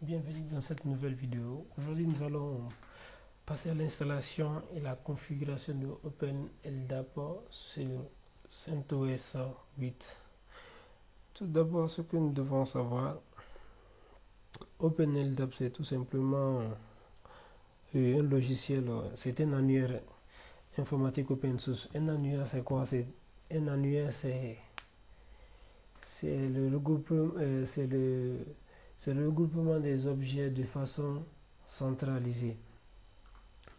Bienvenue dans cette nouvelle vidéo. Aujourd'hui, nous allons passer à l'installation et la configuration de OpenLDAP sur CentOS 8. Tout d'abord, ce que nous devons savoir, OpenLDAP, c'est tout simplement un logiciel, c'est un annuaire informatique open source. Un annuaire, c'est quoi? Un annuaire, c'est le regroupement, c'est le regroupement des objets de façon centralisée.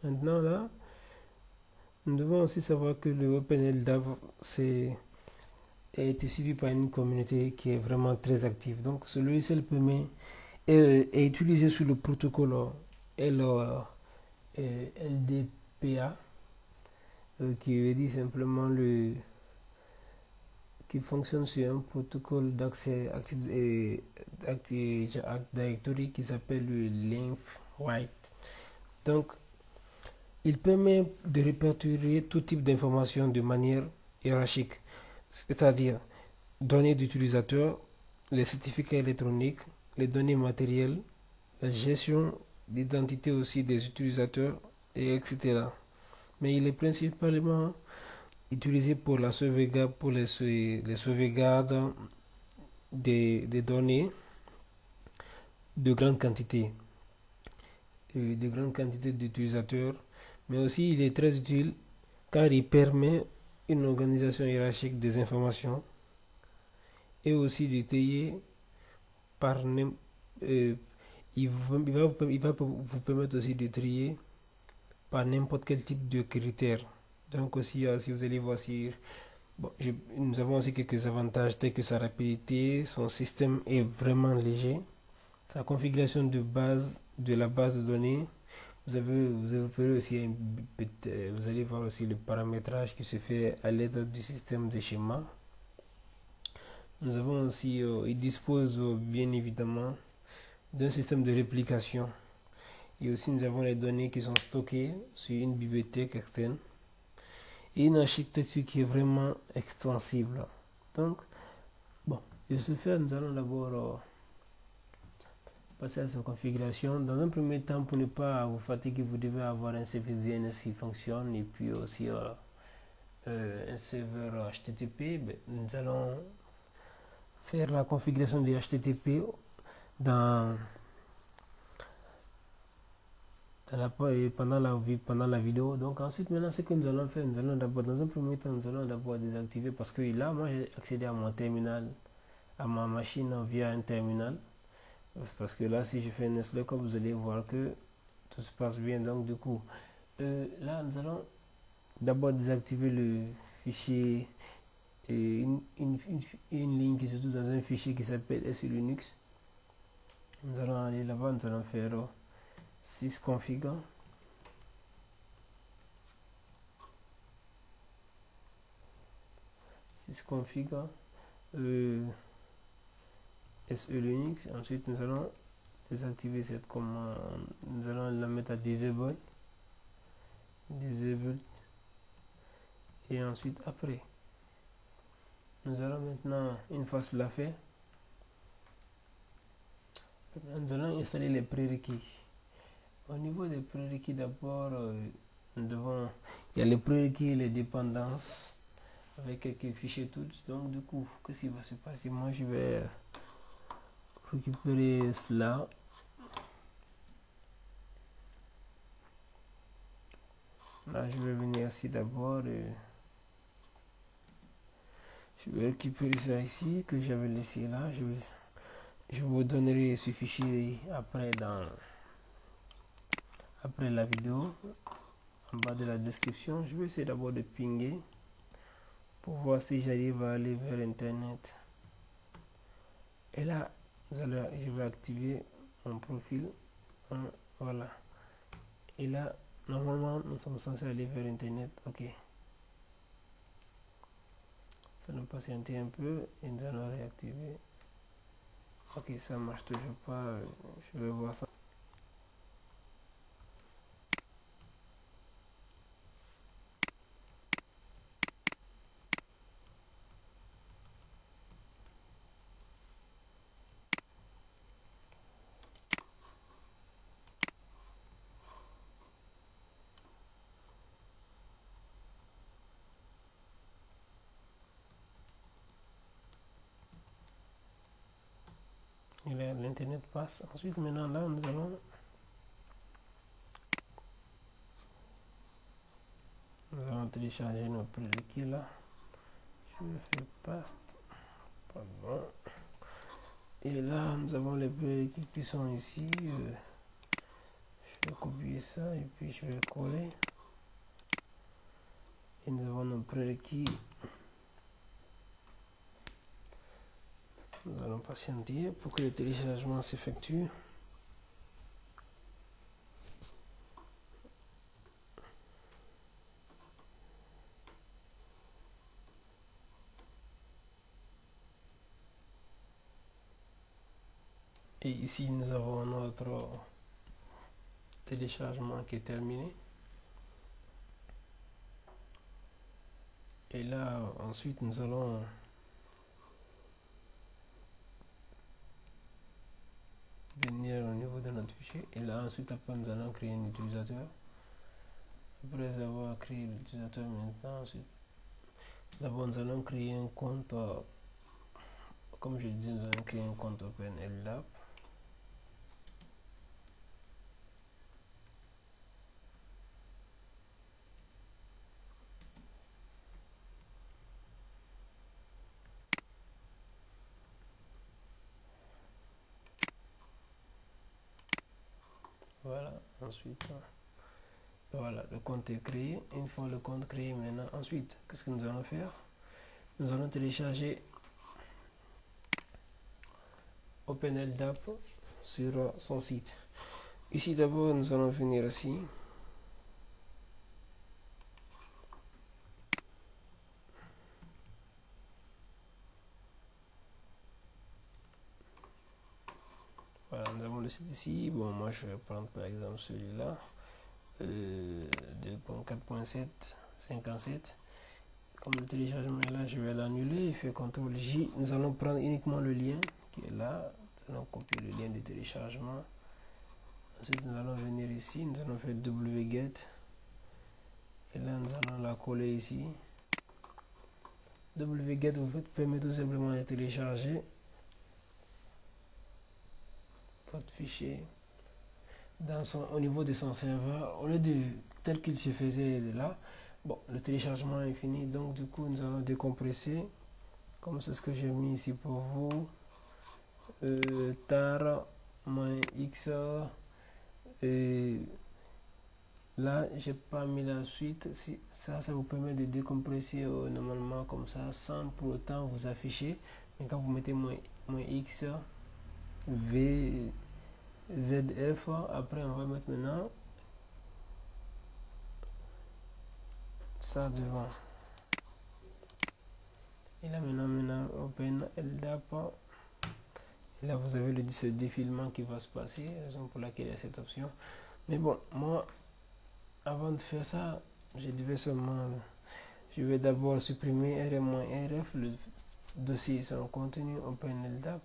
Maintenant là, nous devons aussi savoir que le OpenLDAP a été suivi par une communauté qui est vraiment très active. Donc ce logiciel permet est utilisé sous le protocole LDPA, qui veut dire simplement qui fonctionne sur un protocole d'accès Active Directory qui s'appelle le Link-Write. Donc, il permet de répertorier tout type d'informations de manière hiérarchique, c'est-à-dire données d'utilisateurs, les certificats électroniques, les données matérielles, la gestion d'identité aussi des utilisateurs, et etc. Mais il est principalement utilisé pour la sauvegarde, pour les sauvegardes des données de grande quantité, d'utilisateurs, mais aussi il est très utile car il permet une organisation hiérarchique des informations et aussi de trier par il va vous permettre aussi de trier par n'importe quel type de critères. Donc aussi, si vous allez voir si bon, nous avons aussi quelques avantages tels que sa rapidité, son système est vraiment léger, sa configuration de la base de données. Vous allez voir aussi le paramétrage qui se fait à l'aide du système de schéma. Nous avons aussi, il dispose bien évidemment d'un système de réplication. Et aussi nous avons les données qui sont stockées sur une bibliothèque externe et une architecture qui est vraiment extensible. Donc, bon, de ce fait, nous allons d'abord passer à sa configuration. Dans un premier temps, pour ne pas vous fatiguer, vous devez avoir un service DNS qui fonctionne et puis aussi un serveur HTTP. Nous allons faire la configuration du HTTP dans pendant la vidéo. Donc ensuite, maintenant, ce que nous allons faire, nous allons d'abord, dans un premier temps, nous allons d'abord désactiver parce que là, moi, j'ai accédé à mon terminal, à ma machine via un terminal. Parce que là, si je fais un lookup, vous allez voir que tout se passe bien. Donc, du coup, là, nous allons d'abord désactiver le fichier et une ligne qui se trouve dans un fichier qui s'appelle SULinux. Nous allons aller là-bas, nous allons faire sysconfig. Sysconfig SULinux. Ensuite, nous allons désactiver cette commande. Nous allons la mettre à disable. Et ensuite, après, nous allons maintenant, une fois cela fait, nous allons installer les prérequis. Au niveau des prérequis, d'abord, il y a les prérequis et les dépendances avec quelques fichiers tous. Donc, du coup, qu'est-ce qui va se passer? Moi, je vais récupérer cela. Là, je vais venir ici d'abord. Je vais récupérer ça ici que j'avais laissé là. Je vous donnerai ce fichier après la vidéo, en bas de la description. Je vais essayer d'abord de pinguer pour voir si j'arrive à aller vers Internet. Et là, je vais activer mon profil. Voilà. Et là, normalement, nous sommes censés aller vers Internet. Ok. Ça nous patienter un peu et nous allons réactiver. Ok, ça marche toujours pas. Je vais voir ça. Et là, l'internet passe. Ensuite, maintenant, là, nous allons télécharger nos prérequis là. Je fais paste. Pardon. Et là, nous avons les prérequis qui sont ici. Je vais copier ça et puis je vais coller. Et nous avons nos prérequis. Nous allons patienter pour que le téléchargement s'effectue. Et ici, nous avons notre téléchargement qui est terminé. Et là, ensuite, nous allons venir au niveau de notre fichier. Et là, ensuite, après, nous allons créer un utilisateur. Après avoir créé l'utilisateur maintenant, ensuite, d'abord, nous allons créer un compte. Comme je dis, nous allons créer un compte OpenLDAP. Voilà, ensuite, voilà, le compte est créé. Une fois le compte créé, maintenant, ensuite, qu'est-ce que nous allons faire? Nous allons télécharger OpenLDAP sur son site. Ici, d'abord, nous allons venir ici. Voilà, nous avons le site ici. Bon, moi, je vais prendre par exemple celui-là. 2.4.7 57. Comme le téléchargement est là, je vais l'annuler. Il fait CTRL J. Nous allons prendre uniquement le lien qui est là. Nous allons copier le lien de téléchargement. Ensuite, nous allons venir ici. Nous allons faire wget. Et là, nous allons la coller ici. Wget permet tout simplement de télécharger votre fichier au niveau de son serveur au lieu de tel qu'il se faisait là. Bon, le téléchargement est fini, donc du coup nous allons décompresser comme c'est ce que j'ai mis ici pour vous. tar-x, et là j'ai pas mis la suite. Si ça vous permet de décompresser normalement comme ça sans pour autant vous afficher, mais quand vous mettez -x VZF, après on va mettre maintenant ça devant. Et là maintenant Open LDAP. Et là vous avez ce défilement qui va se passer, raison pour laquelle il y a cette option. Mais bon, moi avant de faire ça, je vais d'abord supprimer rm-rf, le dossier son contenu Open LDAP.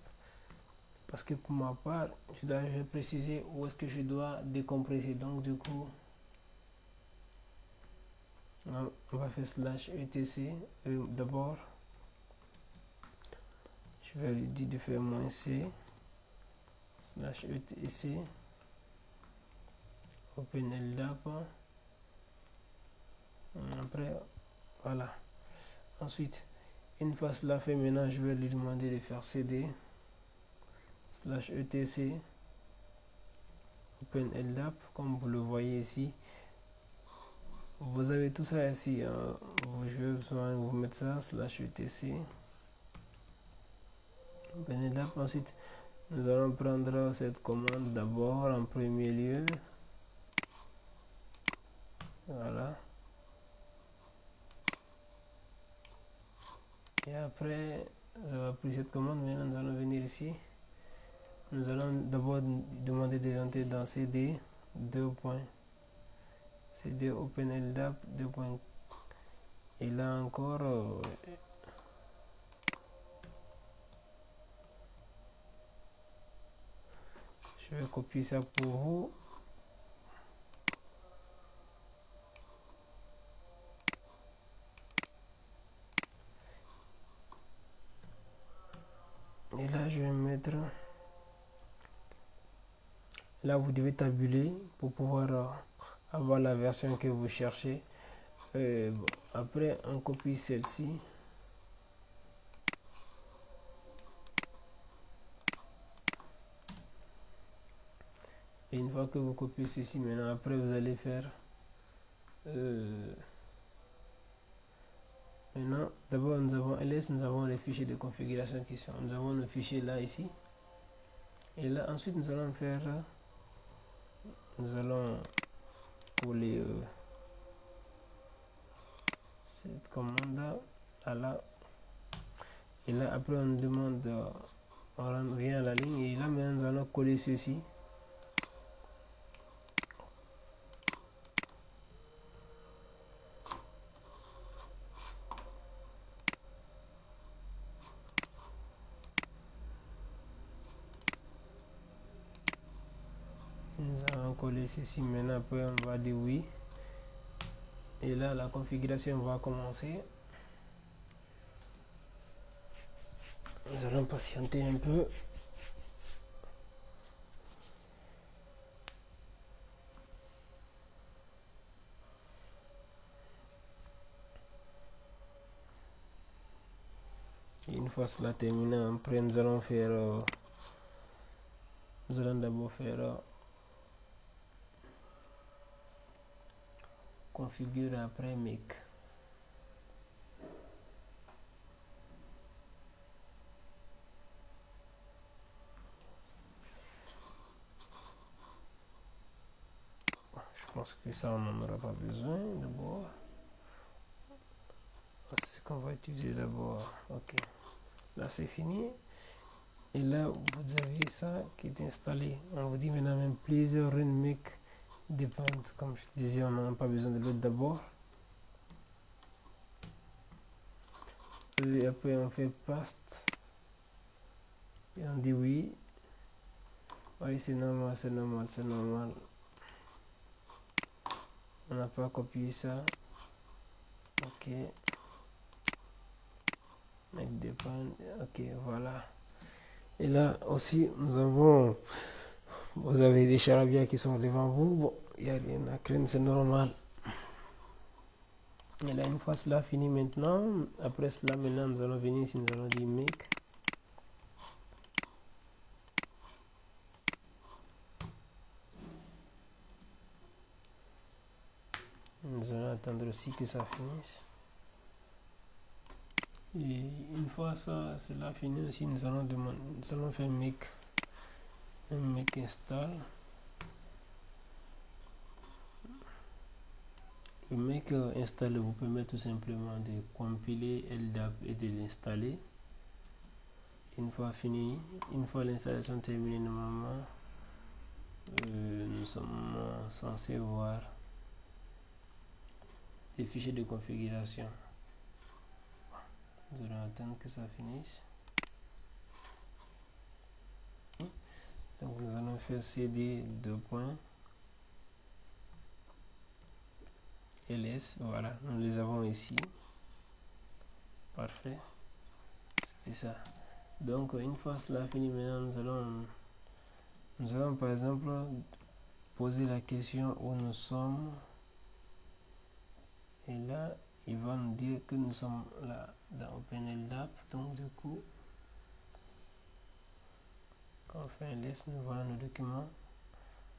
Parce que pour ma part, je vais préciser où est-ce que je dois décompresser. Donc du coup, on va faire /etc d'abord. Je vais lui dire de faire -c /etc OpenLDAP. Après, voilà. Ensuite, une fois cela fait, maintenant je vais lui demander de faire cd /etc OpenLDAP. Comme vous le voyez ici, vous avez tout ça ici. Je vais besoin de vous mettre ça /etc OpenLDAP. Ensuite, nous allons prendre cette commande d'abord en premier lieu. Voilà. Et après, ça va pris cette commande. Maintenant, nous allons venir ici. Nous allons d'abord demander de rentrer dans cd cd OpenLDAP 2. Et là encore, je vais copier ça pour vous. Et là, je vais mettre Là, vous devez tabuler pour pouvoir avoir la version que vous cherchez. Bon, après, on copie celle-ci. Et une fois que vous copiez ceci, maintenant, après, vous allez faire... maintenant, d'abord, nous avons ls, nous avons les fichiers de configuration qui sont... Nous avons nos fichiers là, ici. Et là, ensuite, nous allons faire... Nous allons coller cette commande à là. Et là, après, on demande... on vient à la ligne. Et là, maintenant, nous allons coller ceci. Nous allons coller ceci. Maintenant, après, on va dire oui. Et là, la configuration va commencer. Nous allons patienter un peu. Et une fois cela terminé, après nous allons faire... nous allons d'abord faire... configurer après make. Je pense que ça on n'en aura pas besoin d'abord. C'est ce qu'on va utiliser d'abord. Ok, là c'est fini. Et là vous avez ça qui est installé. On vous dit maintenant même please run make depend. Comme je disais, on n'a pas besoin de l'autre d'abord. Et après on fait paste. Et on dit oui. Oui, c'est normal, c'est normal, c'est normal. On n'a pas copié ça. Ok. Make depend. Ok, voilà. Et là aussi, nous avons... Vous avez des charabia qui sont devant vous. Bon, il n'y a rien à craindre, c'est normal. Et là, une fois cela fini maintenant, après cela, maintenant, nous allons venir ici, nous allons dire make. Nous allons attendre aussi que ça finisse. Et une fois ça, cela fini aussi, nous allons demander, nous allons faire make install. Le make install vous permet tout simplement de compiler LDAP et de l'installer. Une fois fini, une fois l'installation terminée, normalement, nous sommes censés voir des fichiers de configuration. Nous allons attendre que ça finisse. Donc nous allons faire cd ls. Voilà, nous les avons ici. Parfait. C'était ça. Donc une fois cela fini, maintenant nous allons par exemple poser la question où nous sommes. Et là, il va nous dire que nous sommes là dans OpenLDAP. Donc du coup, quand on fait un list, nous voilà nos documents.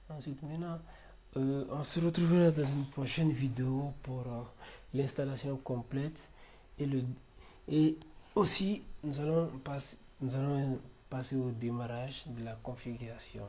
Ensuite, maintenant, on se retrouve dans une prochaine vidéo pour l'installation complète et aussi nous allons passer au démarrage de la configuration.